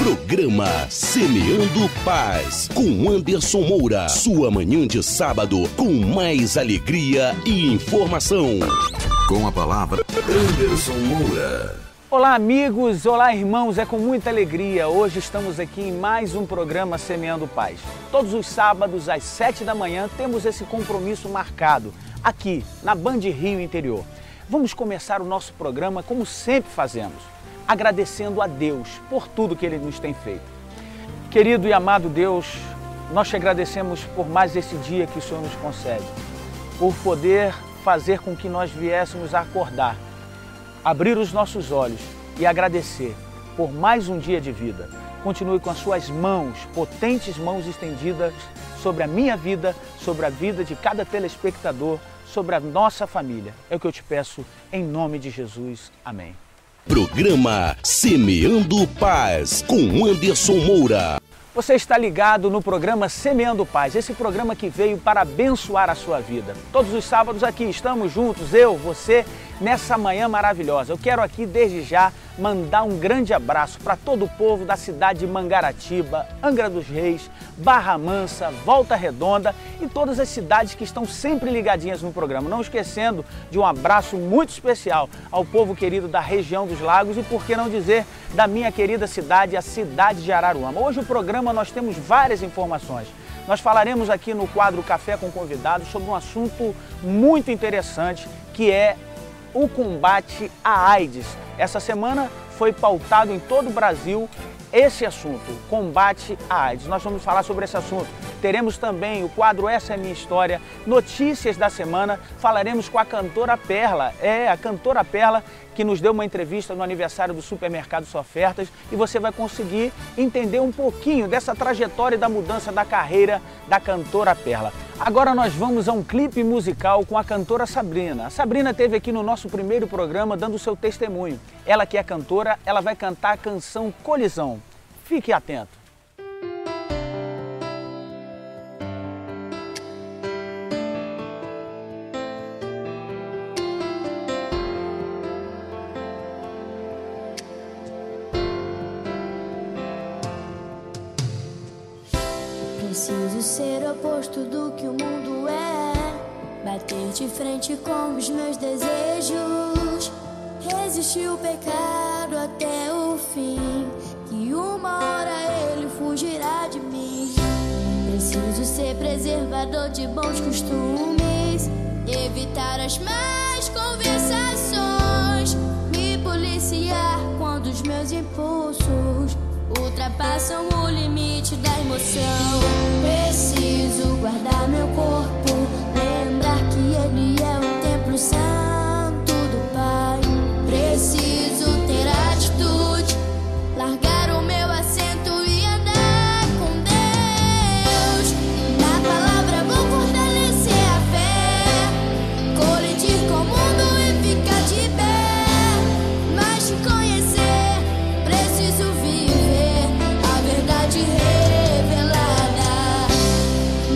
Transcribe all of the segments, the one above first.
Programa Semeando Paz, com Anderson Moura. Sua manhã de sábado, com mais alegria e informação. Com a palavra, Anderson Moura. Olá amigos, olá irmãos, é com muita alegria. Hoje estamos aqui em mais um programa Semeando Paz. Todos os sábados às 7 da manhã temos esse compromisso marcado aqui na Band Rio Interior. Vamos começar o nosso programa como sempre fazemos, agradecendo a Deus por tudo que Ele nos tem feito. Querido e amado Deus, nós te agradecemos por mais esse dia que o Senhor nos concede, por poder fazer com que nós viéssemos a acordar, abrir os nossos olhos e agradecer por mais um dia de vida. Continue com as suas mãos, potentes mãos estendidas sobre a minha vida, sobre a vida de cada telespectador, sobre a nossa família. É o que eu te peço em nome de Jesus. Amém. Programa Semeando Paz, com Anderson Moura. Você está ligado no programa Semeando Paz, esse programa que veio para abençoar a sua vida. Todos os sábados aqui estamos juntos, eu, você, nessa manhã maravilhosa. Eu quero aqui, desde já, mandar um grande abraço para todo o povo da cidade de Mangaratiba, Angra dos Reis, Barra Mansa, Volta Redonda e todas as cidades que estão sempre ligadinhas no programa. Não esquecendo de um abraço muito especial ao povo querido da região dos Lagos e, por que não dizer, da minha querida cidade, a cidade de Araruama. Hoje o programa nós temos várias informações. Nós falaremos aqui no quadro Café com Convidados sobre um assunto muito interessante, que é o combate à AIDS. Essa semana foi pautado em todo o Brasil esse assunto, combate à AIDS. Nós vamos falar sobre esse assunto. Teremos também o quadro Essa é Minha História, notícias da semana, falaremos com a cantora Perla. A cantora Perla que nos deu uma entrevista no aniversário do Supermercado Só Ofertas e você vai conseguir entender um pouquinho dessa trajetória e da mudança da carreira da cantora Perla. Agora nós vamos a um clipe musical com a cantora Sabrina. A Sabrina esteve aqui no nosso primeiro programa dando o seu testemunho. Ela que é cantora, ela vai cantar a canção Colisão. Fique atento. Preciso ser oposto do que o mundo é, bater de frente com os meus desejos, resistir o pecado até o fim, que uma hora ele fugirá de mim. Preciso ser preservador de bons costumes, evitar as más conversações, me policiar quando os meus impulsos ultrapassam o limite da emoção. Preciso guardar meu corpo, lembrar que ele é o templo santo do Pai. Preciso ter atitude, largar o meu assento e andar com Deus. Na palavra vou fortalecer a fé, colidir com o mundo e ficar de pé. Mas te conhecer, preciso viver a verdade revelada.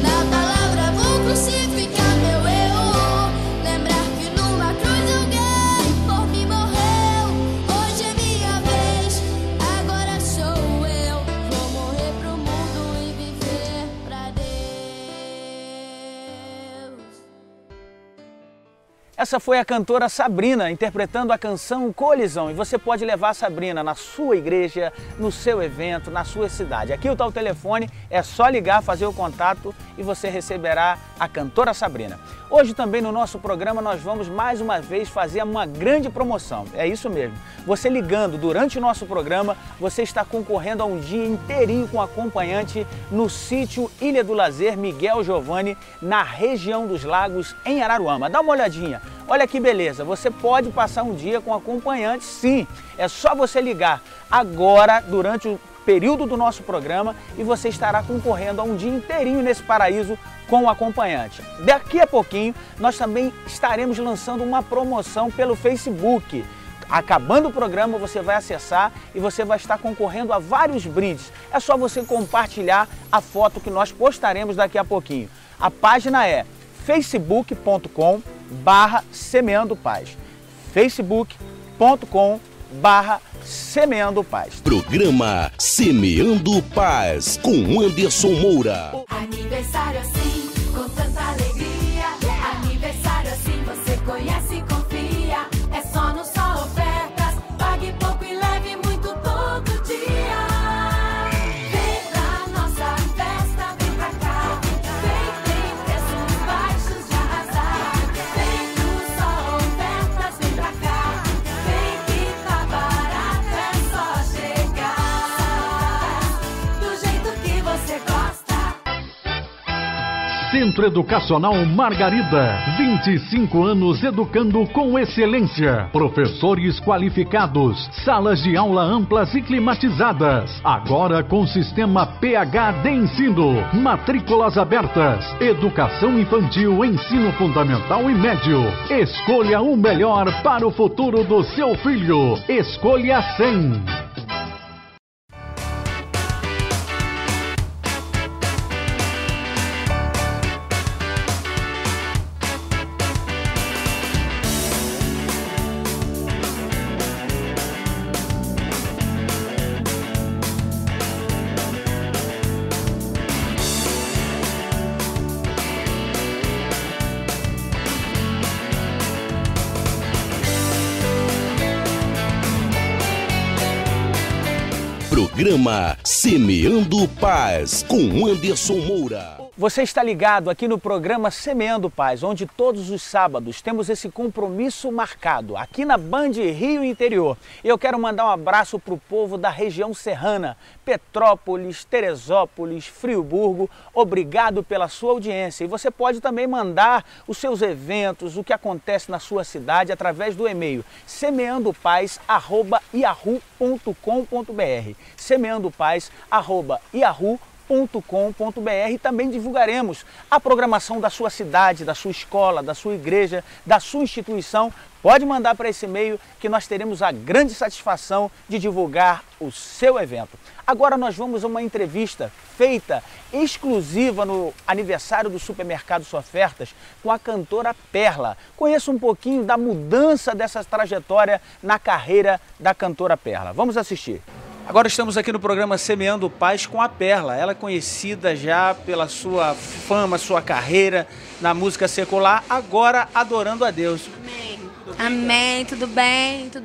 Na palavra vou crucificar meu eu, lembrar que numa cruz alguém por mim morreu. Hoje é minha vez, agora sou eu. Vou morrer pro mundo e viver pra Deus. Essa foi a cantora Sabrina interpretando a canção Colisão. E você pode levar a Sabrina na sua igreja, no seu evento, na sua cidade. Aqui está o telefone, é só ligar, fazer o contato e você receberá a cantora Sabrina. Hoje também no nosso programa nós vamos mais uma vez fazer uma grande promoção. É isso mesmo. Você ligando durante o nosso programa, você está concorrendo a um dia inteirinho com acompanhante no sítio Ilha do Lazer Miguel Giovanni, na região dos Lagos, em Araruama. Dá uma olhadinha. Olha que beleza, você pode passar um dia com acompanhante, sim. É só você ligar agora, durante o período do nosso programa, e você estará concorrendo a um dia inteirinho nesse paraíso com o acompanhante. Daqui a pouquinho, nós também estaremos lançando uma promoção pelo Facebook. Acabando o programa, você vai acessar e você vai estar concorrendo a vários brindes. É só você compartilhar a foto que nós postaremos daqui a pouquinho. A página é facebook.com/semeando paz. facebook.com youtube.com/Semeando Paz. Programa Semeando Paz com Anderson Moura. Aniversário assim, com tanta alegria. Aniversário assim, você conhece e confia. É só no Só Ofertas. Pague pouco e leve muito todo dia. Vem pra nossa festa, vem pra cá. Tem preços baixos de arrasar. Vem pro Só Ofertas, vem pra cá. Vem que tá barato, é só chegar. Do jeito que você gosta. Centro Educacional Margarida, 25 anos educando com excelência. Professores qualificados, salas de aula amplas e climatizadas. Agora com sistema PH de ensino. Matrículas abertas. Educação infantil, ensino fundamental e médio. Escolha o melhor para o futuro do seu filho. Escolha 100. Programa Semeando Paz com Anderson Moura. Você está ligado aqui no programa Semeando Paz, onde todos os sábados temos esse compromisso marcado, aqui na Band Rio Interior. E eu quero mandar um abraço para o povo da região serrana, Petrópolis, Teresópolis, Friburgo. Obrigado pela sua audiência. E você pode também mandar os seus eventos, o que acontece na sua cidade, através do e-mail semeandopaz@yahoo.com.br. semeandopaz@yahoo.com.br. Também divulgaremos a programação da sua cidade, da sua escola, da sua igreja, da sua instituição. Pode mandar para esse e-mail que nós teremos a grande satisfação de divulgar o seu evento. Agora nós vamos a uma entrevista feita exclusiva no aniversário do Supermercado Só Ofertas com a cantora Perla. Conheça um pouquinho da mudança dessa trajetória na carreira da cantora Perla. Vamos assistir. Agora estamos aqui no programa Semeando Paz com a Perla. Ela é conhecida já pela sua fama, sua carreira na música secular, agora adorando a Deus. Amém. Amém. Tudo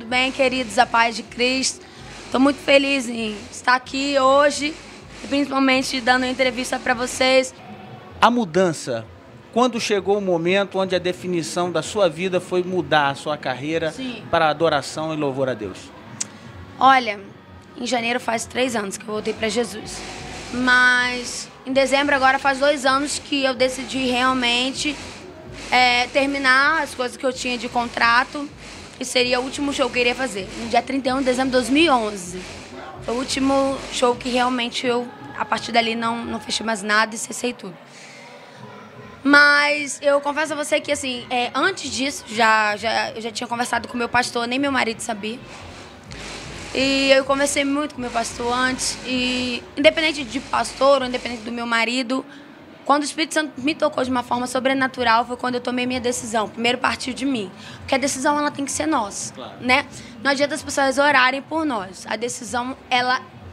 bem, queridos, a paz de Cristo. Estou muito feliz em estar aqui hoje e principalmente dando uma entrevista para vocês. A mudança, quando chegou o momento onde a definição da sua vida foi mudar a sua carreira para a adoração e louvor a Deus? Olha, em janeiro faz 3 anos que eu voltei para Jesus. Mas em dezembro agora faz 2 anos que eu decidi realmente terminar as coisas que eu tinha de contrato. E seria o último show que eu iria fazer. No dia 31 de dezembro de 2011. Foi o último show que realmente eu, a partir dali, não fechei mais nada e cessei tudo. Mas eu confesso a você que, assim, antes disso, eu já tinha conversado com meu pastor, nem meu marido sabia. E eu conversei muito com meu pastor antes. E independente de pastor ou independente do meu marido, quando o Espírito Santo me tocou de uma forma sobrenatural, foi quando eu tomei minha decisão. Primeiro partiu de mim. Porque a decisão, ela tem que ser nossa, né? Não adianta as pessoas orarem por nós. A decisão,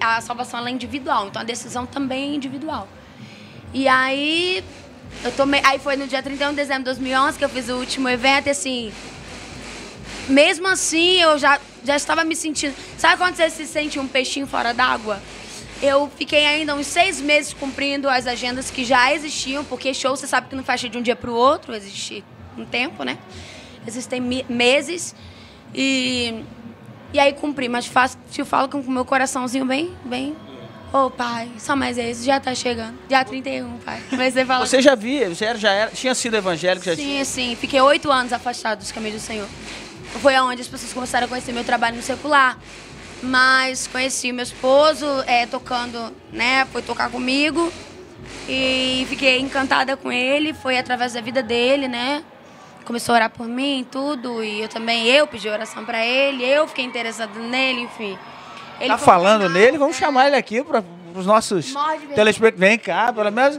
a salvação, ela é individual. Então, a decisão também é individual. E aí, aí foi no dia 31 de dezembro de 2011 que eu fiz o último evento. E assim, mesmo assim, eu já estava me sentindo... Sabe quando você se sente um peixinho fora d'água? Eu fiquei ainda uns 6 meses cumprindo as agendas que já existiam, porque show, você sabe que não fecha de um dia para o outro, existe um tempo, né? Existem meses. E aí cumpri, mas te falo com o meu coraçãozinho bem... Ô, pai, só mais esse, já tá chegando. Dia 31, pai. Você já via, tinha sido evangélico? Sim. Fiquei 8 anos afastado dos caminhos do Senhor. Foi onde as pessoas começaram a conhecer meu trabalho no secular. Mas conheci meu esposo tocando, né? Foi tocar comigo e fiquei encantada com ele. Foi através da vida dele, né? Começou a orar por mim e tudo. E eu pedi oração pra ele. Eu fiquei interessada nele, enfim. Ele tá falando nele? Vamos chamar ele aqui para os nossos telespectadores. Vem cá, pelo menos.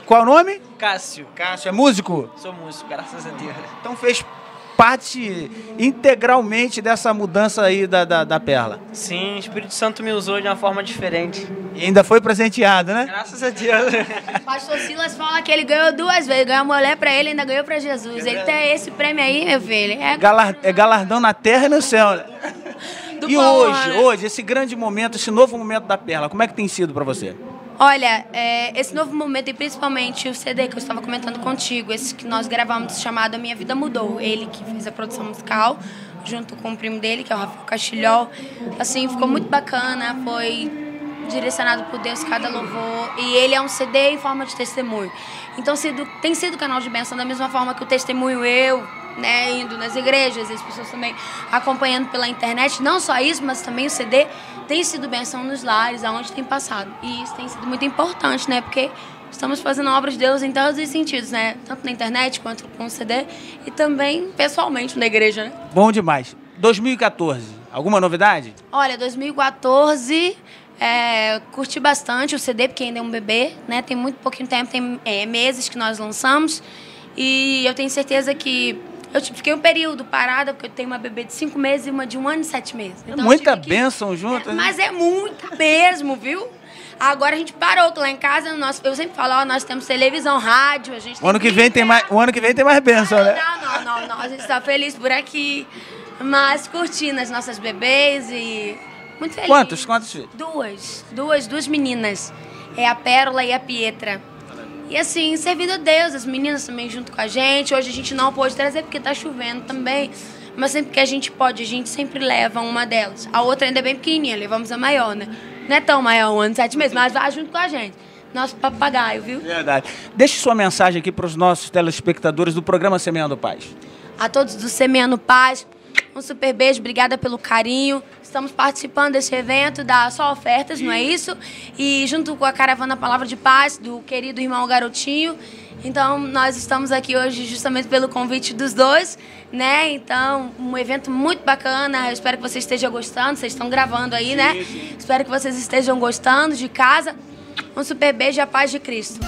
Qual o nome? Cássio. Cássio, é músico? Sou músico, graças a Deus. Então fez parte integralmente dessa mudança aí da Perla. Sim, o Espírito Santo me usou de uma forma diferente. E ainda foi presenteado, né? Graças a Deus. Pastor Silas fala que ele ganhou 2 vezes. Ganhou a mulher pra ele e ainda ganhou pra Jesus. Ele tem esse prêmio aí, meu filho. É galardão na terra e no céu. E hoje, esse grande momento, esse novo momento da Perla, como é que tem sido pra você? Olha, esse novo momento e principalmente o CD que eu estava comentando contigo, esse que nós gravamos chamado A Minha Vida Mudou. Ele que fez a produção musical, junto com o primo dele, que é o Rafael Castilhol. Assim, ficou muito bacana, foi direcionado por Deus cada louvor. E ele é um CD em forma de testemunho. Então tem sido canal de bênção da mesma forma que o testemunho né, indo nas igrejas, as pessoas também acompanhando pela internet. Não só isso, mas também o CD tem sido bênção nos lares, aonde tem passado. E isso tem sido muito importante, né? Porque estamos fazendo obras de Deus em todos os sentidos, né? Tanto na internet quanto com o CD e também pessoalmente na igreja, né? Bom demais. 2014, alguma novidade? Olha, 2014... curti bastante o CD, porque ainda é um bebê, né? Tem muito pouquinho tempo, tem meses que nós lançamos. E eu tenho certeza que eu fiquei um período parada, porque eu tenho uma bebê de 5 meses e uma de 1 ano e 7 meses. Então, muita bênção junto, né? Mas é muita mesmo, viu? Agora a gente parou, que lá em casa, eu sempre falo, nós temos televisão, rádio, a gente tem o ano que vem tem mais bênção, né? Não, a gente está feliz por aqui, mas curtindo as nossas bebês e muito feliz. Quantos filhos? Duas meninas, a Pérola e a Pietra. E assim, servindo a Deus, as meninas também junto com a gente. Hoje a gente não pôde trazer porque tá chovendo também. Mas sempre que a gente pode, a gente sempre leva uma delas. A outra ainda é bem pequenininha, levamos a maior, né? Não é tão maior, 1 ano e 7 meses, mas vai junto com a gente. Nosso papagaio, viu? Verdade. Deixe sua mensagem aqui para os nossos telespectadores do programa Semeando Paz. A todos do Semeando Paz, um super beijo, obrigada pelo carinho. Estamos participando desse evento da Só Ofertas, não é isso? E junto com a Caravana Palavra de Paz, do querido irmão Garotinho. Então, nós estamos aqui hoje justamente pelo convite dos dois, né? Então, um evento muito bacana. Eu espero que vocês estejam gostando. Vocês estão gravando aí, né? Sim. Espero que vocês estejam gostando de casa. Um super beijo e a paz de Cristo.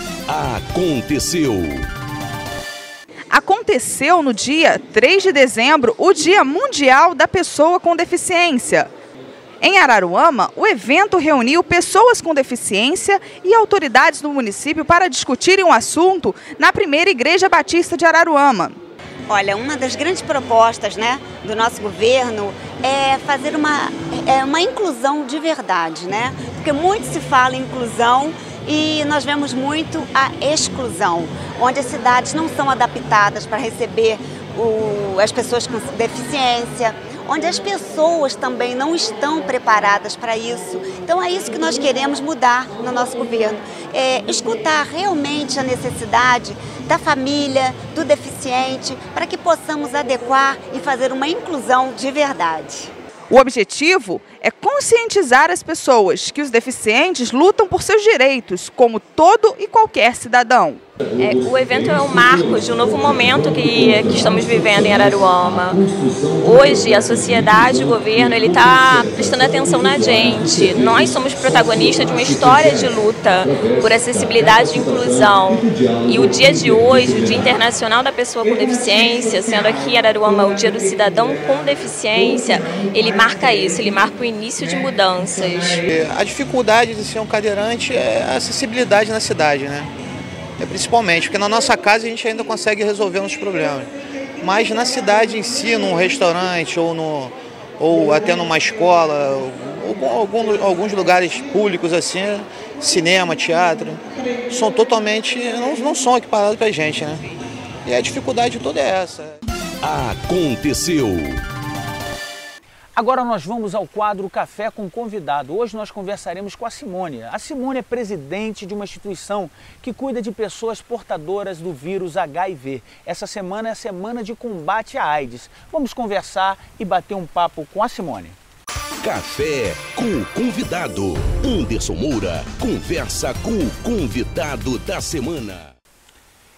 Aconteceu no dia 3 de dezembro o Dia Mundial da Pessoa com Deficiência. Em Araruama, o evento reuniu pessoas com deficiência e autoridades do município para discutirem o assunto na primeira Igreja Batista de Araruama. Olha, uma das grandes propostas, né, do nosso governo é fazer uma inclusão de verdade, né? Porque muito se fala em inclusão e nós vemos muito a exclusão, onde as cidades não são adaptadas para receber as pessoas com deficiência, onde as pessoas também não estão preparadas para isso. Então é isso que nós queremos mudar no nosso governo, escutar realmente a necessidade da família, do deficiente, para que possamos adequar e fazer uma inclusão de verdade. O objetivo é conscientizar as pessoas que os deficientes lutam por seus direitos, como todo e qualquer cidadão. O evento é um marco de um novo momento que estamos vivendo em Araruama. Hoje, a sociedade, o governo, ele está prestando atenção na gente. Nós somos protagonistas de uma história de luta por acessibilidade e inclusão. E o dia de hoje, o Dia Internacional da Pessoa com Deficiência, sendo aqui em Araruama o Dia do Cidadão com Deficiência, ele marca isso, ele marca o início de mudanças. A dificuldade de ser um cadeirante é a acessibilidade na cidade, né? Principalmente, porque na nossa casa a gente ainda consegue resolver uns problemas. Mas na cidade em si, num restaurante ou até numa escola, ou alguns lugares públicos assim, cinema, teatro, são totalmente, não são equiparados pra gente, né? E a dificuldade toda é essa. Agora nós vamos ao quadro Café com Convidado. Hoje nós conversaremos com a Simone. A Simone é presidente de uma instituição que cuida de pessoas portadoras do vírus HIV. Essa semana é a semana de combate à AIDS. Vamos conversar e bater um papo com a Simone. Café com o Convidado. Anderson Moura conversa com o convidado da semana.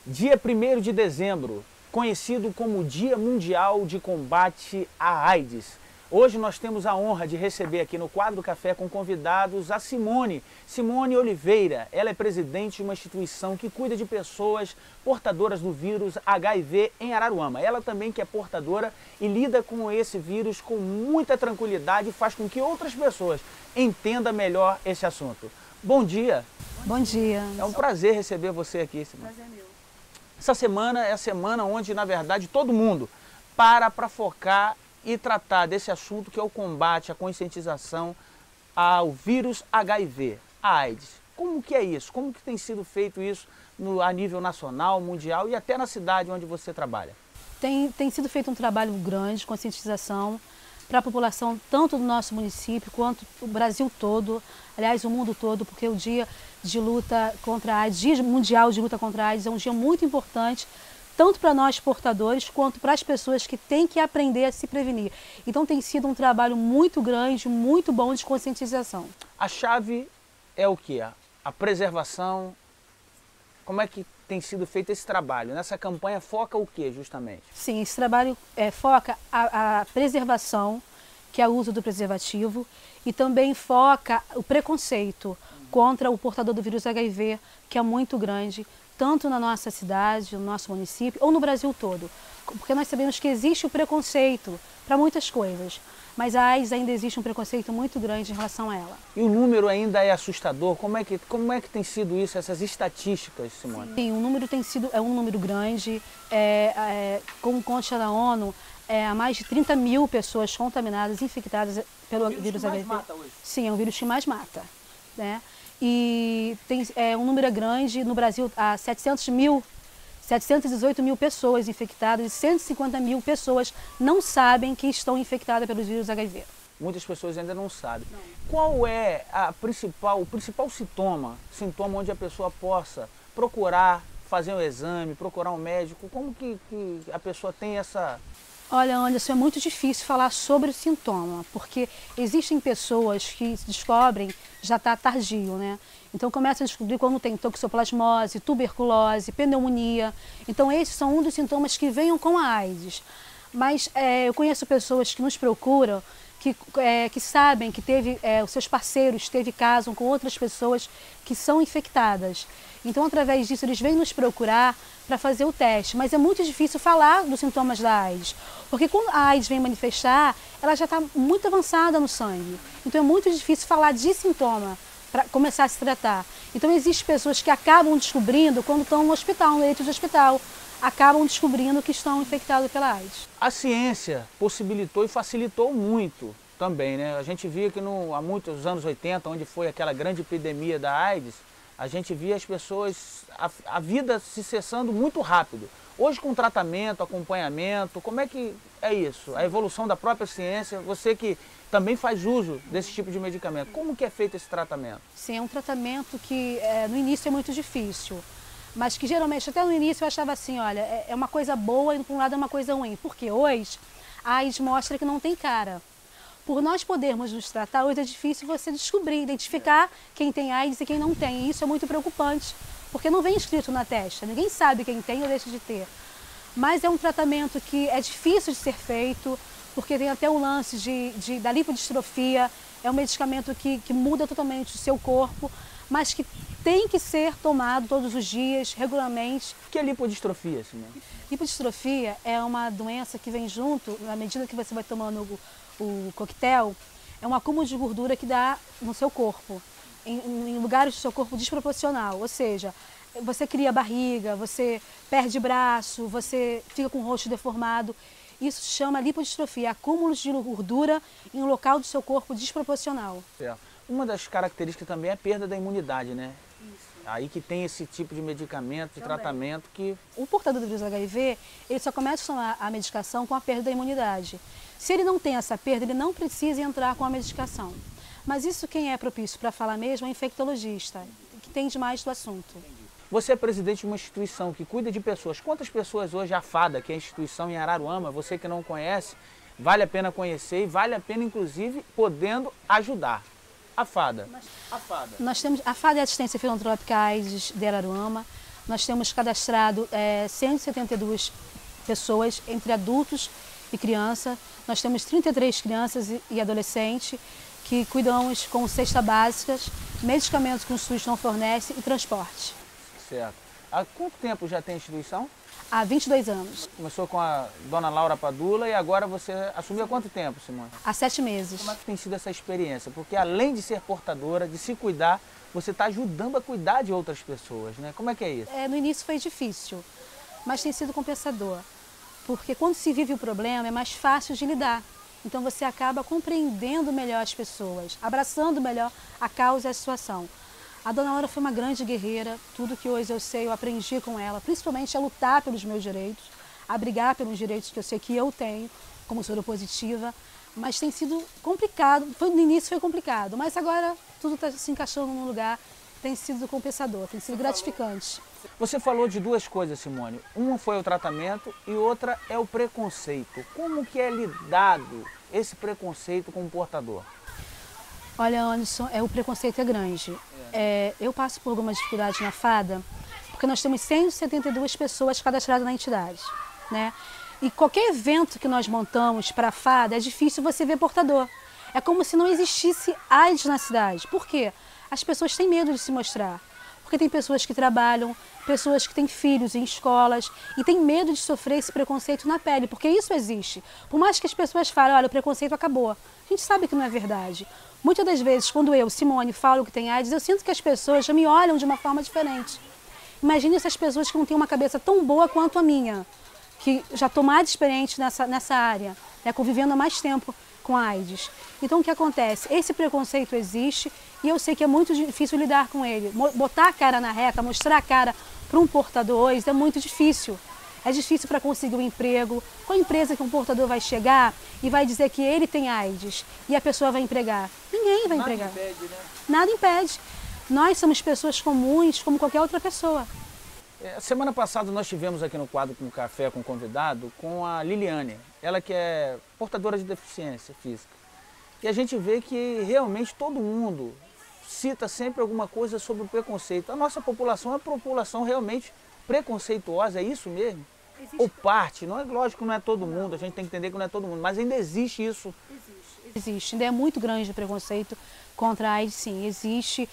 Dia 1º de dezembro, conhecido como Dia Mundial de Combate à AIDS. Hoje nós temos a honra de receber aqui no Quadro Café com convidados a Simone Oliveira. Ela é presidente de uma instituição que cuida de pessoas portadoras do vírus HIV em Araruama. Ela também que é portadora e lida com esse vírus com muita tranquilidade e faz com que outras pessoas entendam melhor esse assunto. Bom dia. Bom dia. É um prazer receber você aqui, Simone. Prazer meu. Essa semana é a semana onde, na verdade, todo mundo para focar e tratar desse assunto que é o combate, a conscientização ao vírus HIV, a AIDS. Como que é isso? Como que tem sido feito isso a nível nacional, mundial e até na cidade onde você trabalha? Tem sido feito um trabalho grande de conscientização para a população, tanto do nosso município quanto do Brasil todo, aliás, o mundo todo, porque o dia de luta contra a AIDS, Dia Mundial de Luta contra a AIDS, é um dia muito importante, tanto para nós portadores, quanto para as pessoas que têm que aprender a se prevenir. Então tem sido um trabalho muito grande, muito bom de conscientização. A chave é o quê? A preservação. Como é que tem sido feito esse trabalho? Nessa campanha foca o quê, justamente? Sim, esse trabalho foca a preservação, que é o uso do preservativo, e também foca o preconceito contra o portador do vírus HIV, que é muito grande, tanto na nossa cidade, no nosso município, ou no Brasil todo. Porque nós sabemos que existe o preconceito para muitas coisas, mas a AIDS ainda existe um preconceito muito grande em relação a ela. E o número ainda é assustador? Como é que tem sido isso, essas estatísticas, Simone? Sim, o número é um número grande. Como consta da ONU, há mais de 30 mil pessoas contaminadas, infectadas pelo vírus HIV. Mata hoje. Sim, é o vírus que mais mata, né? E um número grande, no Brasil há 718 mil pessoas infectadas e 150 mil pessoas não sabem que estão infectadas pelo vírus HIV. Muitas pessoas ainda não sabem. Não. Qual é o principal sintoma onde a pessoa possa procurar fazer um exame, procurar um médico? Como que a pessoa tem essa... Olha, Anderson, é muito difícil falar sobre o sintoma, porque existem pessoas que descobrem, já está tardio, né? Então começa a descobrir quando tem toxoplasmose, tuberculose, pneumonia. Então esses são um dos sintomas que venham com a AIDS. Mas eu conheço pessoas que nos procuram, que sabem que os seus parceiros teve caso com outras pessoas que são infectadas. Então, através disso, eles vêm nos procurar para fazer o teste. Mas é muito difícil falar dos sintomas da AIDS, porque quando a AIDS vem manifestar, ela já está muito avançada no sangue. Então, é muito difícil falar de sintoma para começar a se tratar. Então, existem pessoas que acabam descobrindo quando estão no hospital, no leito de hospital. Acabam descobrindo que estão infectados pela AIDS. A ciência possibilitou e facilitou muito também, né? A gente via que há muitos anos 80, onde foi aquela grande epidemia da AIDS, a gente via as pessoas, a vida se cessando muito rápido. Hoje com tratamento, acompanhamento, como é que é isso? A evolução da própria ciência, você que também faz uso desse tipo de medicamento, como que é feito esse tratamento? Sim, é um tratamento que no início é muito difícil. Mas que geralmente, até no início eu achava assim, olha, é uma coisa boa e por um lado é uma coisa ruim. Porque hoje a AIDS mostra que não tem cara. Por nós podermos nos tratar, hoje é difícil você descobrir, identificar quem tem AIDS e quem não tem. E isso é muito preocupante, porque não vem escrito na testa, ninguém sabe quem tem ou deixa de ter. Mas é um tratamento que é difícil de ser feito, porque tem até o lance da lipodistrofia, é um medicamento que muda totalmente o seu corpo, mas que tem que ser tomado todos os dias, regularmente. O que é lipodistrofia, Simone? Lipodistrofia é uma doença que vem junto, na medida que você vai tomando o coquetel, é um acúmulo de gordura que dá no seu corpo, em lugares do seu corpo desproporcional. Ou seja, você cria barriga, você perde braço, você fica com o rosto deformado. Isso se chama lipodistrofia, acúmulos de gordura em um local do seu corpo desproporcional. Certo. Uma das características também é a perda da imunidade, né? Isso. Aí que tem esse tipo de medicamento, de tratamento que... O portador do vírus HIV, ele só começa a tomar a medicação com a perda da imunidade. Se ele não tem essa perda, ele não precisa entrar com a medicação. Mas isso quem é propício para falar mesmo é o infectologista, que entende mais do assunto. Você é presidente de uma instituição que cuida de pessoas. Quantas pessoas hoje a FADA, que é a instituição em Araruama, você que não conhece, vale a pena conhecer e vale a pena, inclusive, podendo ajudar. A FADA. A FADA é a Assistência Filantrópica AIDS de Araruama. Nós temos cadastrado 172 pessoas, entre adultos e criança. Nós temos 33 crianças e adolescentes que cuidamos com cestas básicas, medicamentos que o SUS não fornece e transporte. Certo. Há quanto tempo já tem a instituição? Há 22 anos. Começou com a dona Laura Padula e agora você assumiu há quanto tempo, Simone? Há 7 meses. Como é que tem sido essa experiência? Porque além de ser portadora, de se cuidar, você está ajudando a cuidar de outras pessoas, né? Como é que é isso? No início foi difícil, mas tem sido compensador. Porque quando se vive o problema é mais fácil de lidar. Então você acaba compreendendo melhor as pessoas, abraçando melhor a causa e a situação. A dona Laura foi uma grande guerreira, tudo que hoje eu sei eu aprendi com ela, principalmente a lutar pelos meus direitos, a brigar pelos direitos que eu sei que eu tenho, como soropositiva, mas tem sido complicado, no início foi complicado, mas agora tudo está se encaixando num lugar, tem sido compensador, tem sido gratificante. Você falou de duas coisas, Simone, uma foi o tratamento e outra é o preconceito. Como que é lidado esse preconceito com o portador? Olha, Anderson, o preconceito é grande. Eu passo por algumas dificuldades na FADA, porque nós temos 172 pessoas cadastradas na entidade, né? E qualquer evento que nós montamos para a FADA, é difícil você ver portador. É como se não existisse AIDS na cidade. Por quê? As pessoas têm medo de se mostrar. Porque tem pessoas que trabalham, pessoas que têm filhos em escolas e têm medo de sofrer esse preconceito na pele, porque isso existe. Por mais que as pessoas falem, olha, o preconceito acabou. A gente sabe que não é verdade. Muitas das vezes, quando eu, Simone, falo que tem AIDS, eu sinto que as pessoas já me olham de uma forma diferente. Imagine essas pessoas que não têm uma cabeça tão boa quanto a minha, que já estão mais experientes nessa área, né, convivendo há mais tempo com a AIDS. Então, o que acontece? Esse preconceito existe e eu sei que é muito difícil lidar com ele. Botar a cara na reta, mostrar a cara para um portador hoje é muito difícil. É difícil para conseguir um emprego. Qual empresa que um portador vai chegar e vai dizer que ele tem AIDS e a pessoa vai empregar? Ninguém vai empregar. Nada impede, né? Nada impede. Nós somos pessoas comuns como qualquer outra pessoa. Semana passada nós tivemos aqui no quadro com Café com Convidado com a Liliane, ela que é portadora de deficiência física. E a gente vê que realmente todo mundo cita sempre alguma coisa sobre o preconceito. A nossa população é uma população realmente preconceituosa, é isso mesmo? Existe. Ou parte, não é lógico que não é todo mundo, a gente tem que entender que não é todo mundo, mas ainda existe isso. Existe, ainda é muito grande o preconceito contra a AIDS, sim, existe.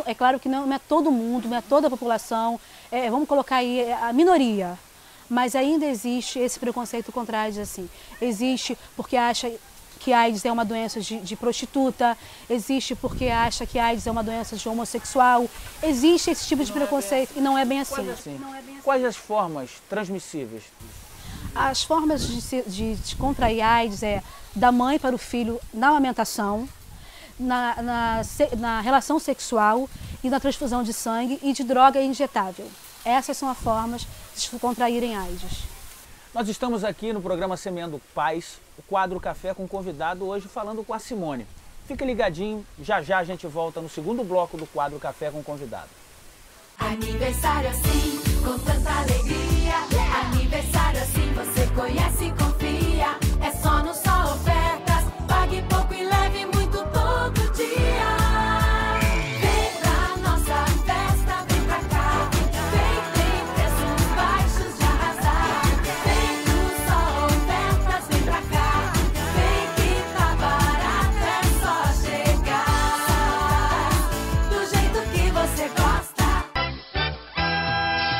É claro que não é todo mundo, não é toda a população, vamos colocar aí a minoria, mas ainda existe esse preconceito contra a AIDS, assim. Existe porque acha que a AIDS é uma doença de prostituta, existe porque acha que a AIDS é uma doença de homossexual, existe esse tipo de preconceito e não é bem assim. Quais as formas transmissíveis? As formas de contrair AIDS é da mãe para o filho na amamentação, na relação sexual e na transfusão de sangue e de droga injetável. Essas são as formas de contraírem AIDS. Nós estamos aqui no programa Semeando Paz, o quadro Café com Convidado, hoje falando com a Simone. Fica ligadinho, já já a gente volta no segundo bloco do quadro Café com Convidado. Aniversário assim, com tanta alegria. Aniversário assim, você conhece e confia. É só no Só Ofertas, pague pouco e leve muito todo dia. Vem pra nossa festa, vem pra cá. Tem preços baixos de arrasar. Vem pro Só Ofertas, vem pra cá. Vem que tá barato, é só chegar. Do jeito que você gosta.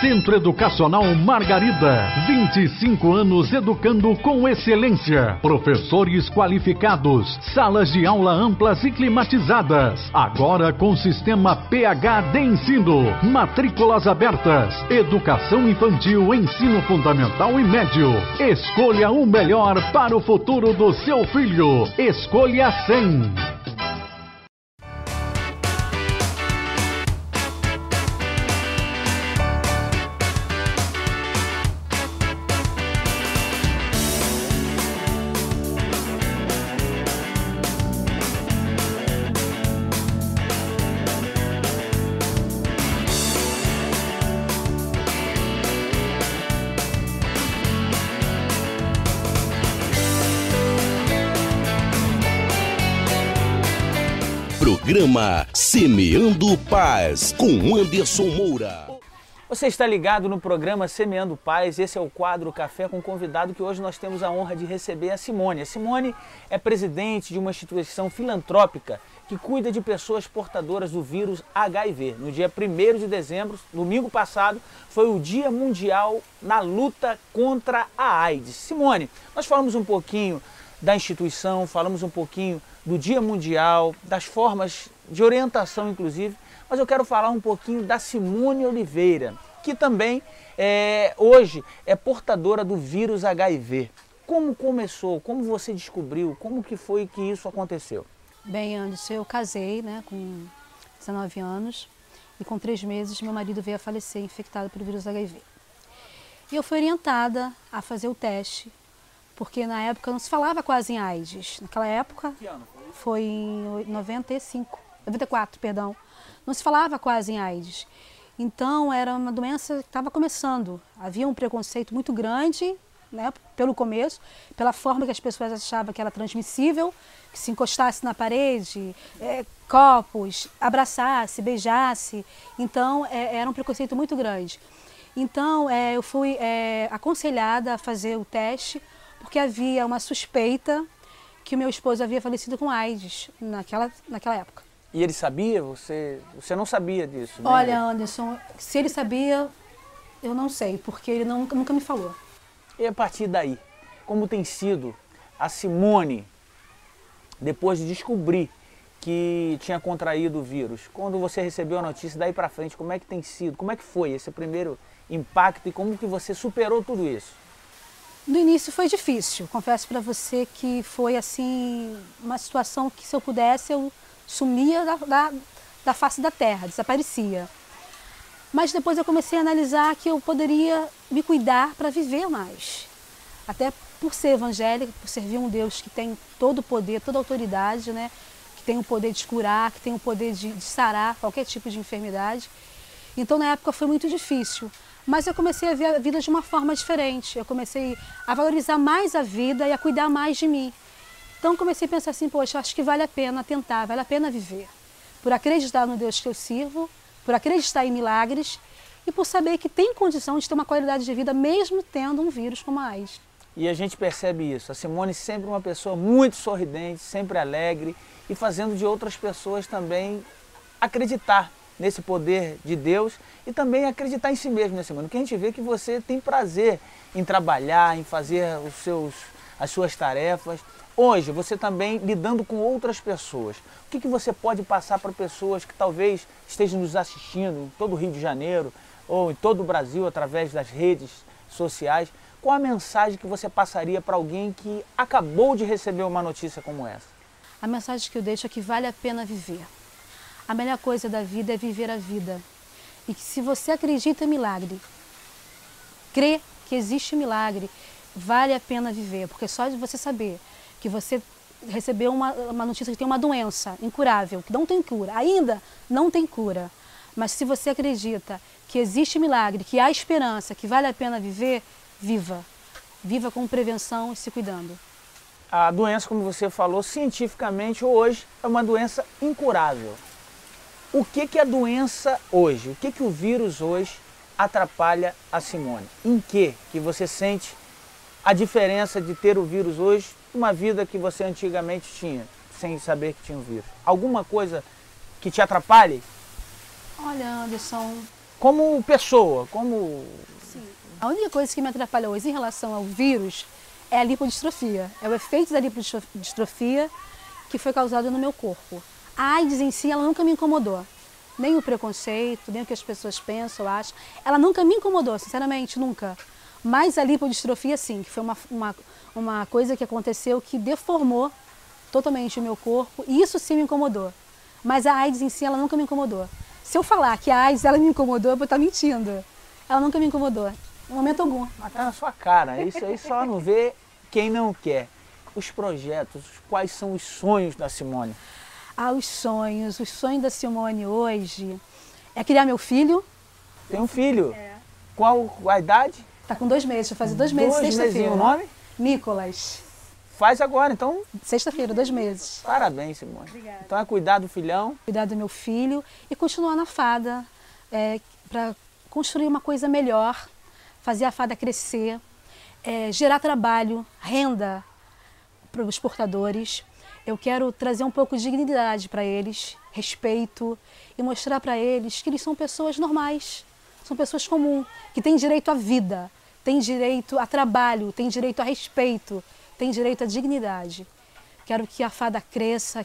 Centro Educacional Margarida, 25 anos educando com excelência. Professores qualificados, salas de aula amplas e climatizadas. Agora com sistema PH de ensino. Matrículas abertas. Educação infantil, ensino fundamental e médio. Escolha o melhor para o futuro do seu filho. Escolha 100. Programa Semeando Paz, com Anderson Moura. Você está ligado no programa Semeando Paz, esse é o quadro Café com Convidado, que hoje nós temos a honra de receber a Simone. A Simone é presidente de uma instituição filantrópica que cuida de pessoas portadoras do vírus HIV. No dia 1º de dezembro, domingo passado, foi o Dia Mundial na luta contra a AIDS. Simone, nós falamos um pouquinho da instituição, falamos um pouquinho do Dia Mundial, das formas de orientação inclusive, mas eu quero falar um pouquinho da Simone Oliveira, que também hoje é portadora do vírus HIV. Como começou? Como você descobriu? Como que foi que isso aconteceu? Bem, Anderson, eu casei, né, com 19 anos e com 3 meses meu marido veio a falecer infectado pelo vírus HIV. E eu fui orientada a fazer o teste, porque na época não se falava quase em AIDS. Naquela época, que ano foi em 94, perdão. Não se falava quase em AIDS. Então, era uma doença que estava começando. Havia um preconceito muito grande, né, pelo começo, pela forma que as pessoas achavam que era transmissível, que se encostasse na parede, copos, abraçasse, beijasse. Então, era um preconceito muito grande. Então, eu fui aconselhada a fazer o teste, porque havia uma suspeita que o meu esposo havia falecido com AIDS naquela época. E ele sabia? Você não sabia disso, né? Olha, Anderson, se ele sabia, eu não sei, porque ele nunca me falou. E a partir daí, como tem sido a Simone, depois de descobrir que tinha contraído o vírus, quando você recebeu a notícia, daí pra frente, como é que tem sido? Como é que foi esse primeiro impacto e como que você superou tudo isso? No início foi difícil, confesso para você que foi assim, uma situação que se eu pudesse eu sumia da face da terra, desaparecia. Mas depois eu comecei a analisar que eu poderia me cuidar para viver mais. Até por ser evangélica, por servir um Deus que tem todo o poder, toda a autoridade, né? Que tem o poder de curar, que tem o poder de sarar qualquer tipo de enfermidade. Então na época foi muito difícil. Mas eu comecei a ver a vida de uma forma diferente. Eu comecei a valorizar mais a vida e a cuidar mais de mim. Então comecei a pensar assim, poxa, acho que vale a pena tentar, vale a pena viver. Por acreditar no Deus que eu sirvo, por acreditar em milagres e por saber que tem condição de ter uma qualidade de vida mesmo tendo um vírus como a AIDS. E a gente percebe isso. A Simone sempre uma pessoa muito sorridente, sempre alegre e fazendo de outras pessoas também acreditar nesse poder de Deus e também acreditar em si mesmo, né, Simone? Porque a gente vê que você tem prazer em trabalhar, em fazer as suas tarefas. Hoje, você também lidando com outras pessoas. O que você pode passar para pessoas que talvez estejam nos assistindo em todo o Rio de Janeiro ou em todo o Brasil através das redes sociais? Qual a mensagem que você passaria para alguém que acabou de receber uma notícia como essa? A mensagem que eu deixo é que vale a pena viver. A melhor coisa da vida é viver a vida. E que se você acredita em milagre, crê que existe milagre, vale a pena viver. Porque só de você saber que você recebeu uma notícia que tem uma doença incurável, que não tem cura, ainda não tem cura. Mas se você acredita que existe milagre, que há esperança, que vale a pena viver, viva. Viva com prevenção e se cuidando. A doença, como você falou, cientificamente hoje é uma doença incurável. O que a doença hoje, o que o vírus hoje atrapalha a Simone? Em que você sente a diferença de ter o vírus hoje de uma vida que você antigamente tinha, sem saber que tinha o vírus? Alguma coisa que te atrapalhe? Olha, Anderson... Como pessoa, como... Sim. A única coisa que me atrapalha hoje em relação ao vírus é a lipodistrofia. É o efeito da lipodistrofia que foi causado no meu corpo. A AIDS em si, ela nunca me incomodou. Nem o preconceito, nem o que as pessoas pensam, acham. Ela nunca me incomodou, sinceramente, nunca. Mas a lipodistrofia, sim, que foi uma coisa que aconteceu que deformou totalmente o meu corpo. E isso sim me incomodou. Mas a AIDS em si, ela nunca me incomodou. Se eu falar que a AIDS ela me incomodou, eu vou estar mentindo. Ela nunca me incomodou, em momento algum. Mas tá na sua cara, isso aí só não vê quem não quer. Os projetos, quais são os sonhos da Simone? Os sonhos da Simone hoje é criar meu filho. Tem um filho? É. Qual a idade? Tá com 2 meses, vai fazer 2 meses sexta-feira. O nome? Nicolas. Faz agora, então? Sexta-feira, 2 meses. Parabéns, Simone. Obrigada. Então é cuidar do filhão. Cuidar do meu filho e continuar na fada, para construir uma coisa melhor, fazer a fada crescer, gerar trabalho, renda para os portadores. Eu quero trazer um pouco de dignidade para eles, respeito e mostrar para eles que eles são pessoas normais, são pessoas comuns, que têm direito à vida, têm direito a trabalho, têm direito a respeito, têm direito à dignidade. Quero que a fada cresça,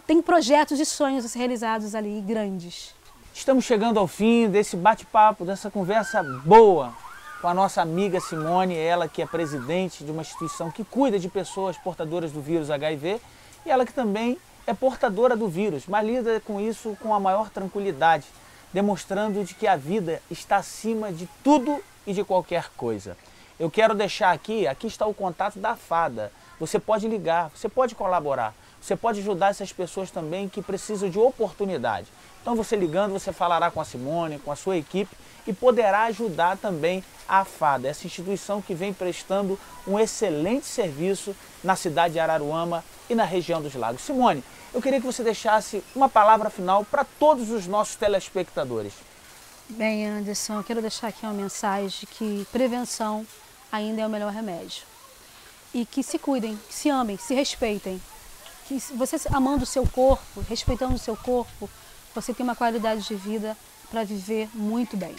tem projetos e sonhos a ser realizados ali, grandes. Estamos chegando ao fim desse bate-papo, dessa conversa boa com a nossa amiga Simone, ela que é presidente de uma instituição que cuida de pessoas portadoras do vírus HIV e ela que também é portadora do vírus, mas lida com isso com a maior tranquilidade, demonstrando de que a vida está acima de tudo e de qualquer coisa. Eu quero deixar aqui está o contato da fada. Você pode ligar, você pode colaborar, você pode ajudar essas pessoas também que precisam de oportunidade. Então você ligando, você falará com a Simone, com a sua equipe e poderá ajudar também a fada, essa instituição que vem prestando um excelente serviço na cidade de Araruama e na região dos Lagos. Simone, eu queria que você deixasse uma palavra final para todos os nossos telespectadores. Bem, Anderson, eu quero deixar aqui uma mensagem que prevenção ainda é o melhor remédio. E que se cuidem, que se amem, que se respeitem. Que você amando o seu corpo, respeitando o seu corpo, você tem uma qualidade de vida para viver muito bem.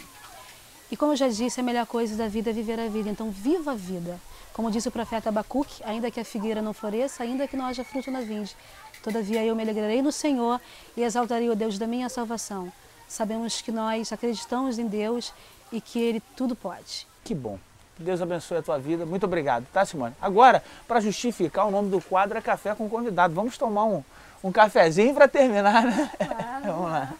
E como eu já disse, a melhor coisa da vida é viver a vida. Então viva a vida. Como disse o profeta Abacuque, ainda que a figueira não floresça, ainda que não haja fruto na vinde, todavia eu me alegrarei no Senhor e exaltarei o Deus da minha salvação. Sabemos que nós acreditamos em Deus e que Ele tudo pode. Que bom. Deus abençoe a tua vida. Muito obrigado, tá, Simone? Agora, para justificar, o nome do quadro é Café com Convidado. Vamos tomar um cafezinho para terminar, né? Claro. Vamos lá.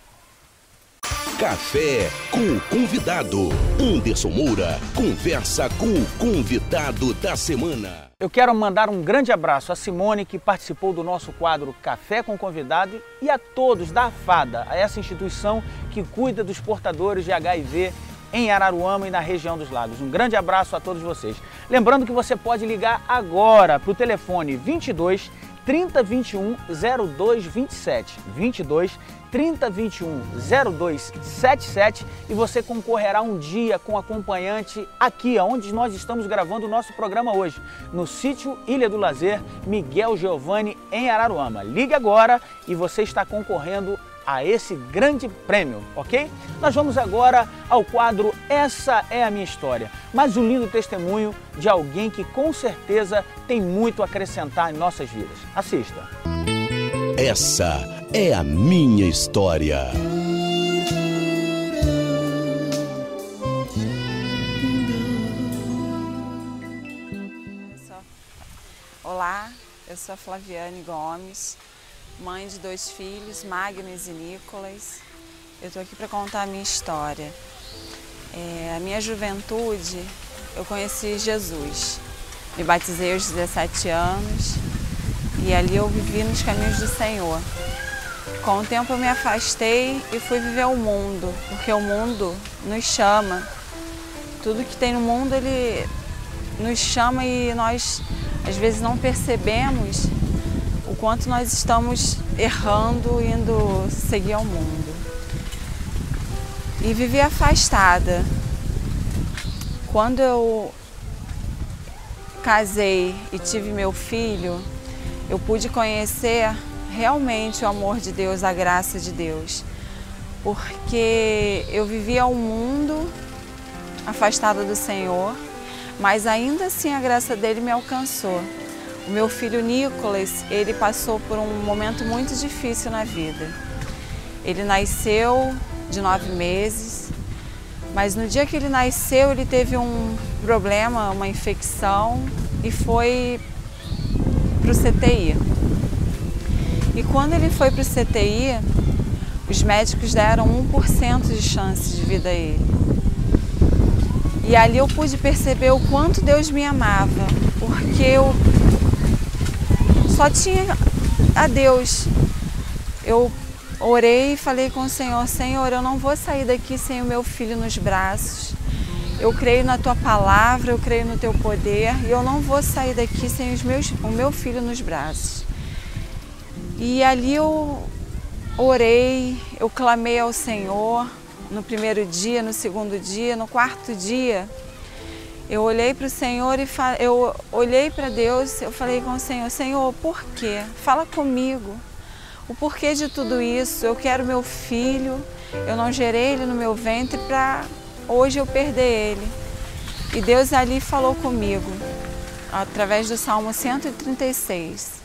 Café com o Convidado. Anderson Moura conversa com o convidado da semana. Eu quero mandar um grande abraço a Simone, que participou do nosso quadro Café com Convidado, e a todos da FADA, a essa instituição que cuida dos portadores de HIV em Araruama e na região dos Lagos. Um grande abraço a todos vocês. Lembrando que você pode ligar agora para o telefone 22 3021 0227, 22 3021 0277 e você concorrerá um dia com acompanhante aqui, onde nós estamos gravando o nosso programa hoje, no sítio Ilha do Lazer, Miguel Giovanni, em Araruama. Ligue agora e você está concorrendo a esse grande prêmio, ok? Nós vamos agora ao quadro Essa é a Minha História, mais um lindo testemunho de alguém que com certeza tem muito a acrescentar em nossas vidas. Assista. Essa é a minha história. Olá, eu sou a Flaviane Gomes, mãe de 2 filhos, Magnus e Nicolas. Eu estou aqui para contar a minha história. A minha juventude, eu conheci Jesus. Me batizei aos 17 anos e ali eu vivi nos caminhos do Senhor. Com o tempo eu me afastei e fui viver o mundo, porque o mundo nos chama. Tudo que tem no mundo, ele nos chama e nós às vezes não percebemos o quanto nós estamos errando, indo seguir ao mundo. E vivi afastada. Quando eu casei e tive meu filho, eu pude conhecer realmente o amor de Deus, a graça de Deus. Porque eu vivia o mundo afastada do Senhor, mas ainda assim a graça dele me alcançou. O meu filho Nicolas, ele passou por um momento muito difícil na vida. Ele nasceu de 9 meses, mas no dia que ele nasceu, ele teve um problema, uma infecção e foi para o CTI. E quando ele foi para o CTI, os médicos deram 1% de chance de vida a ele. E ali eu pude perceber o quanto Deus me amava, porque eu só tinha a Deus. Eu orei e falei com o Senhor: Senhor, eu não vou sair daqui sem o meu filho nos braços. Eu creio na Tua palavra, eu creio no Teu poder e eu não vou sair daqui sem o meu filho nos braços. E ali eu orei, eu clamei ao Senhor, no primeiro dia, no segundo dia, no quarto dia, eu olhei para o Senhor e eu olhei para Deus, eu falei com o Senhor, Senhor, por quê? Fala comigo. O porquê de tudo isso? Eu quero meu filho, eu não gerei ele no meu ventre para hoje eu perder ele. E Deus ali falou comigo, através do Salmo 136.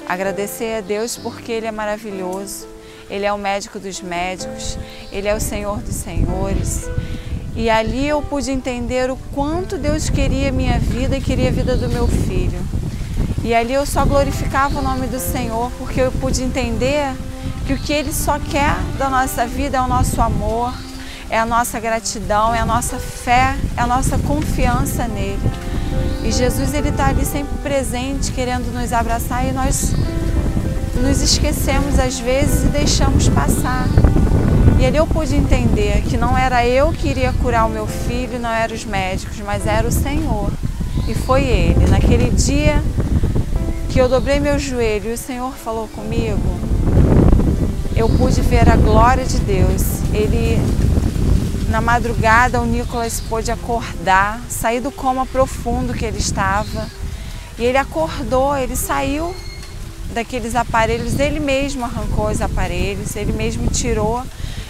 Agradecer a Deus porque Ele é maravilhoso, Ele é o médico dos médicos, Ele é o Senhor dos senhores. E ali eu pude entender o quanto Deus queria a minha vida e queria a vida do meu filho. E ali eu só glorificava o nome do Senhor, porque eu pude entender que o que Ele só quer da nossa vida é o nosso amor, é a nossa gratidão, é a nossa fé, é a nossa confiança nele. E Jesus, Ele está ali sempre presente, querendo nos abraçar, e nós nos esquecemos às vezes e deixamos passar. E ali eu pude entender que não era eu que iria curar o meu filho, não eram os médicos, mas era o Senhor. E foi Ele. Naquele dia que eu dobrei meu joelho e o Senhor falou comigo, eu pude ver a glória de Deus. Na madrugada, o Nicolas pôde acordar, sair do coma profundo que ele estava. E ele acordou, ele saiu daqueles aparelhos, ele mesmo arrancou os aparelhos, ele mesmo tirou.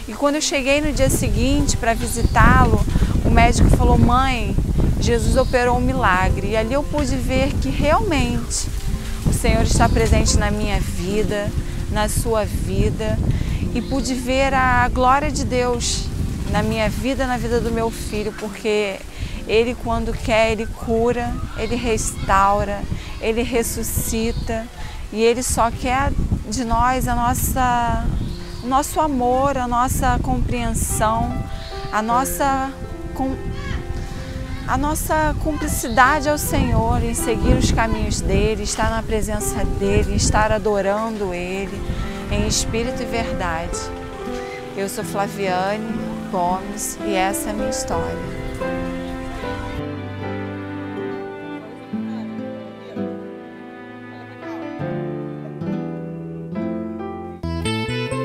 E quando eu cheguei no dia seguinte para visitá-lo, o médico falou, mãe, Jesus operou um milagre. E ali eu pude ver que realmente o Senhor está presente na minha vida, na sua vida. E pude ver a glória de Deus na minha vida, na vida do meu filho, porque Ele, quando quer, Ele cura, Ele restaura, Ele ressuscita, e Ele só quer de nós o nosso amor, a nossa compreensão, a nossa cumplicidade ao Senhor, em seguir os caminhos dEle, estar na presença dEle, estar adorando Ele, em espírito e verdade. Eu sou Flaviane Gomes e essa é a minha história.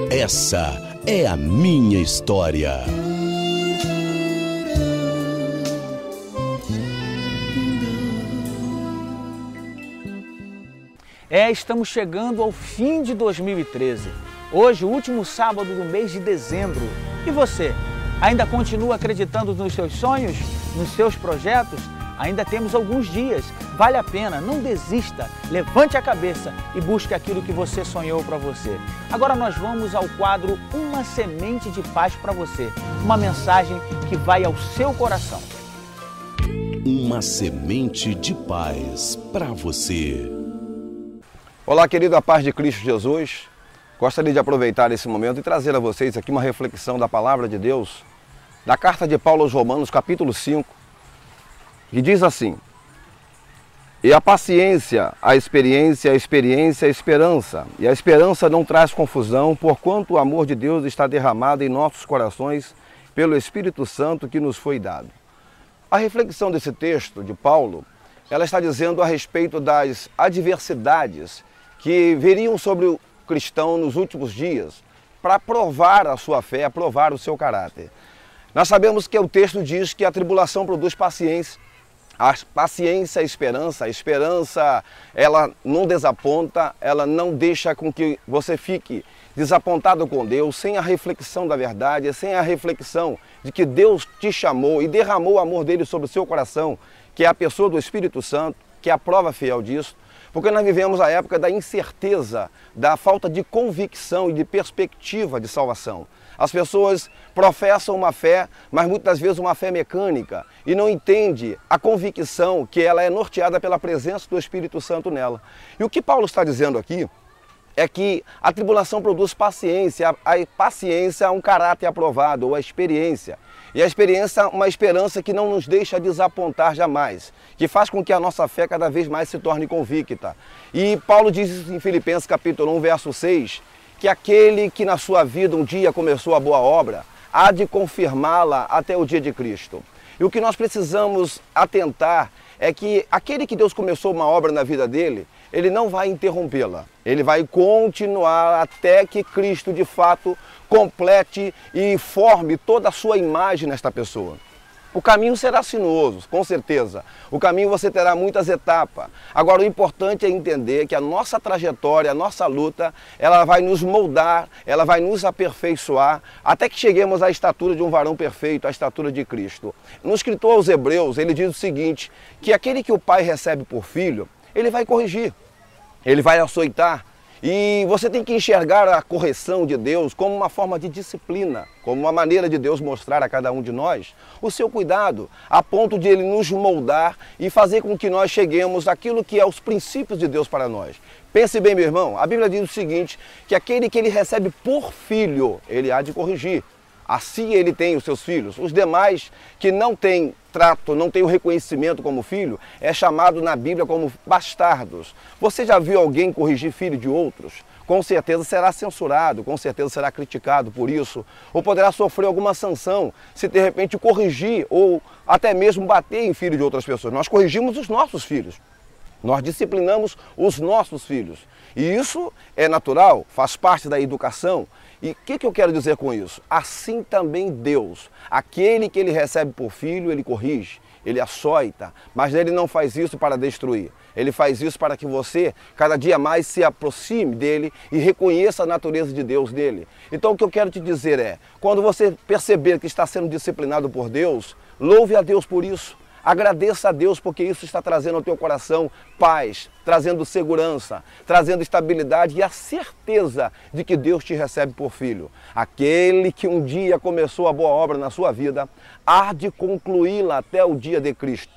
Essa é a minha história. Estamos chegando ao fim de 2013. Hoje, o último sábado do mês de dezembro. E você? Ainda continua acreditando nos seus sonhos, nos seus projetos? Ainda temos alguns dias. Vale a pena, não desista. Levante a cabeça e busque aquilo que você sonhou para você. Agora nós vamos ao quadro Uma Semente de Paz para você. Uma mensagem que vai ao seu coração. Uma semente de paz para você. Olá, querido, a paz de Cristo Jesus. Gostaria de aproveitar esse momento e trazer a vocês aqui uma reflexão da Palavra de Deus, da carta de Paulo aos Romanos, capítulo 5, que diz assim: e a paciência, a experiência, a esperança. E a esperança não traz confusão, porquanto o amor de Deus está derramado em nossos corações pelo Espírito Santo que nos foi dado. A reflexão desse texto de Paulo, ela está dizendo a respeito das adversidades que viriam sobre o cristão nos últimos dias, para provar a sua fé, provar o seu caráter. Nós sabemos que o texto diz que a tribulação produz paciência. A paciência, a esperança, ela não desaponta, ela não deixa com que você fique desapontado com Deus, sem a reflexão da verdade, sem a reflexão de que Deus te chamou e derramou o amor dele sobre o seu coração, que é a pessoa do Espírito Santo, que é a prova fiel disso. Porque nós vivemos a época da incerteza, da falta de convicção e de perspectiva de salvação. As pessoas professam uma fé, mas muitas vezes uma fé mecânica, e não entende a convicção que ela é norteada pela presença do Espírito Santo nela. E o que Paulo está dizendo aqui é que a tribulação produz paciência, a paciência é um caráter aprovado, ou a experiência. E a experiência é uma esperança que não nos deixa desapontar jamais, que faz com que a nossa fé cada vez mais se torne convicta. E Paulo diz isso em Filipenses capítulo 1, verso 6, que aquele que na sua vida um dia começou a boa obra, há de confirmá-la até o dia de Cristo. E o que nós precisamos atentar é que aquele que Deus começou uma obra na vida dele, ele não vai interrompê-la. Ele vai continuar até que Cristo, de fato, complete e forme toda a sua imagem nesta pessoa. O caminho será sinuoso, com certeza. O caminho você terá muitas etapas. Agora, o importante é entender que a nossa trajetória, a nossa luta, ela vai nos moldar, ela vai nos aperfeiçoar, até que cheguemos à estatura de um varão perfeito, à estatura de Cristo. No escritor aos Hebreus, ele diz o seguinte, que aquele que o pai recebe por filho, ele vai corrigir, ele vai açoitar. E você tem que enxergar a correção de Deus como uma forma de disciplina, como uma maneira de Deus mostrar a cada um de nós o seu cuidado, a ponto de Ele nos moldar e fazer com que nós cheguemos àquilo que é os princípios de Deus para nós. Pense bem, meu irmão, a Bíblia diz o seguinte, que aquele que Ele recebe por filho, Ele há de corrigir. Assim ele tem os seus filhos. Os demais que não têm trato, não têm o reconhecimento como filho, é chamado na Bíblia como bastardos. Você já viu alguém corrigir filho de outros? Com certeza será censurado, com certeza será criticado por isso, ou poderá sofrer alguma sanção se de repente corrigir ou até mesmo bater em filho de outras pessoas. Nós corrigimos os nossos filhos. Nós disciplinamos os nossos filhos. E isso é natural, faz parte da educação. E o que eu quero dizer com isso? Assim também Deus, aquele que Ele recebe por filho, Ele corrige, Ele açoita, mas Ele não faz isso para destruir. Ele faz isso para que você cada dia mais se aproxime dEle e reconheça a natureza de Deus nele. Então o que eu quero te dizer é, quando você perceber que está sendo disciplinado por Deus, louve a Deus por isso. Agradeça a Deus porque isso está trazendo ao teu coração paz, trazendo segurança, trazendo estabilidade e a certeza de que Deus te recebe por filho. Aquele que um dia começou a boa obra na sua vida, há de concluí-la até o dia de Cristo.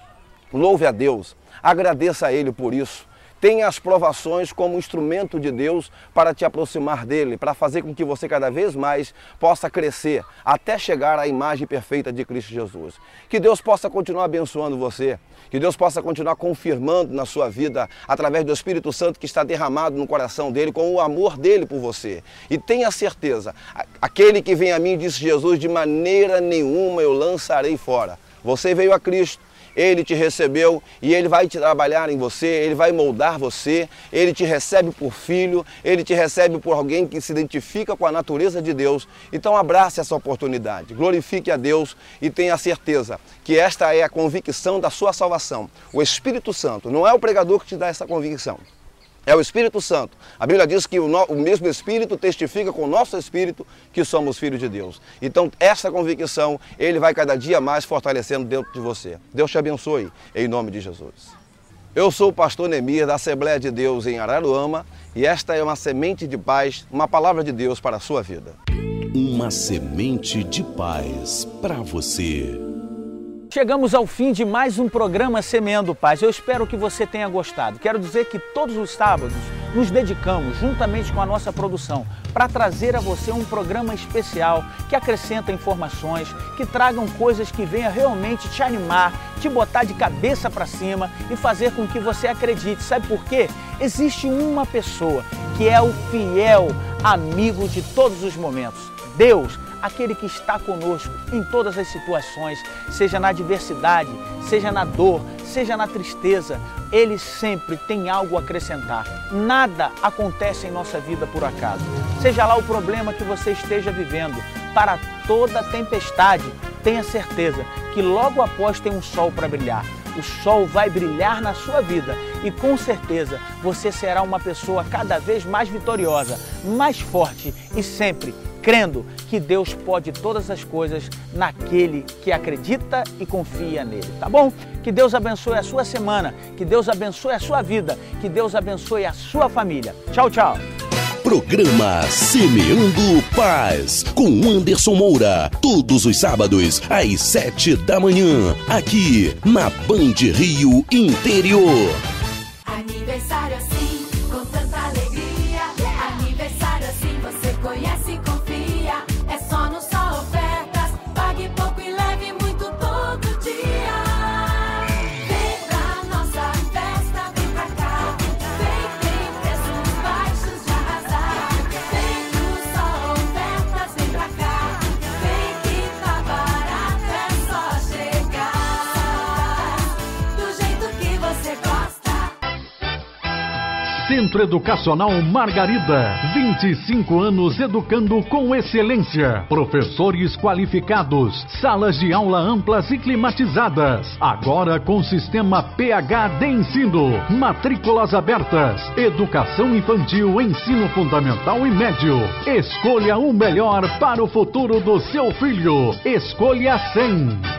Louve a Deus, agradeça a Ele por isso. Tenha as provações como instrumento de Deus para te aproximar dEle, para fazer com que você cada vez mais possa crescer até chegar à imagem perfeita de Cristo Jesus. Que Deus possa continuar abençoando você, que Deus possa continuar confirmando na sua vida através do Espírito Santo que está derramado no coração dEle com o amor dEle por você. E tenha certeza, aquele que vem a mim, disse Jesus, de maneira nenhuma eu lançarei fora. Você veio a Cristo. Ele te recebeu e Ele vai te trabalhar em você, Ele vai moldar você, Ele te recebe por filho, Ele te recebe por alguém que se identifica com a natureza de Deus. Então abrace essa oportunidade, glorifique a Deus e tenha certeza que esta é a convicção da sua salvação. O Espírito Santo, não é o pregador que te dá essa convicção. É o Espírito Santo. A Bíblia diz que o mesmo Espírito testifica com o nosso Espírito que somos filhos de Deus. Então, essa convicção, Ele vai cada dia mais fortalecendo dentro de você. Deus te abençoe, em nome de Jesus. Eu sou o pastor Nemir, da Assembleia de Deus em Araruama, e esta é uma semente de paz, uma palavra de Deus para a sua vida. Uma semente de paz para você. Chegamos ao fim de mais um programa Semeando Paz. Eu espero que você tenha gostado. Quero dizer que todos os sábados nos dedicamos, juntamente com a nossa produção, para trazer a você um programa especial que acrescenta informações, que tragam coisas que venham realmente te animar, te botar de cabeça para cima e fazer com que você acredite. Sabe por quê? Existe uma pessoa que é o fiel amigo de todos os momentos. Deus, aquele que está conosco em todas as situações, seja na adversidade, seja na dor, seja na tristeza, Ele sempre tem algo a acrescentar. Nada acontece em nossa vida por acaso. Seja lá o problema que você esteja vivendo, para toda tempestade, tenha certeza que logo após tem um sol para brilhar. O sol vai brilhar na sua vida e com certeza você será uma pessoa cada vez mais vitoriosa, mais forte e sempre crendo que Deus pode todas as coisas naquele que acredita e confia nele, tá bom? Que Deus abençoe a sua semana, que Deus abençoe a sua vida, que Deus abençoe a sua família. Tchau, tchau! Programa Semeando Paz, com Anderson Moura, todos os sábados às 7 da manhã, aqui na Band Rio Interior. Aniversário assim, com tanta alegria, aniversário assim você conhece e confia, é só no Só Ofertas, pague pouco e leve muito todo dia. Vem pra nossa festa, vem pra cá, tem preços baixos de arrasar. Vem pro Só Ofertas, vem pra cá, vem que tá barato, é só chegar. Do jeito que você gosta. Centro Educacional Margarida, 25 anos educando com excelência. Professores qualificados, salas de aula amplas e climatizadas. Agora com sistema PH de ensino. Matrículas abertas. Educação infantil, ensino fundamental e médio. Escolha o melhor para o futuro do seu filho. Escolha 100.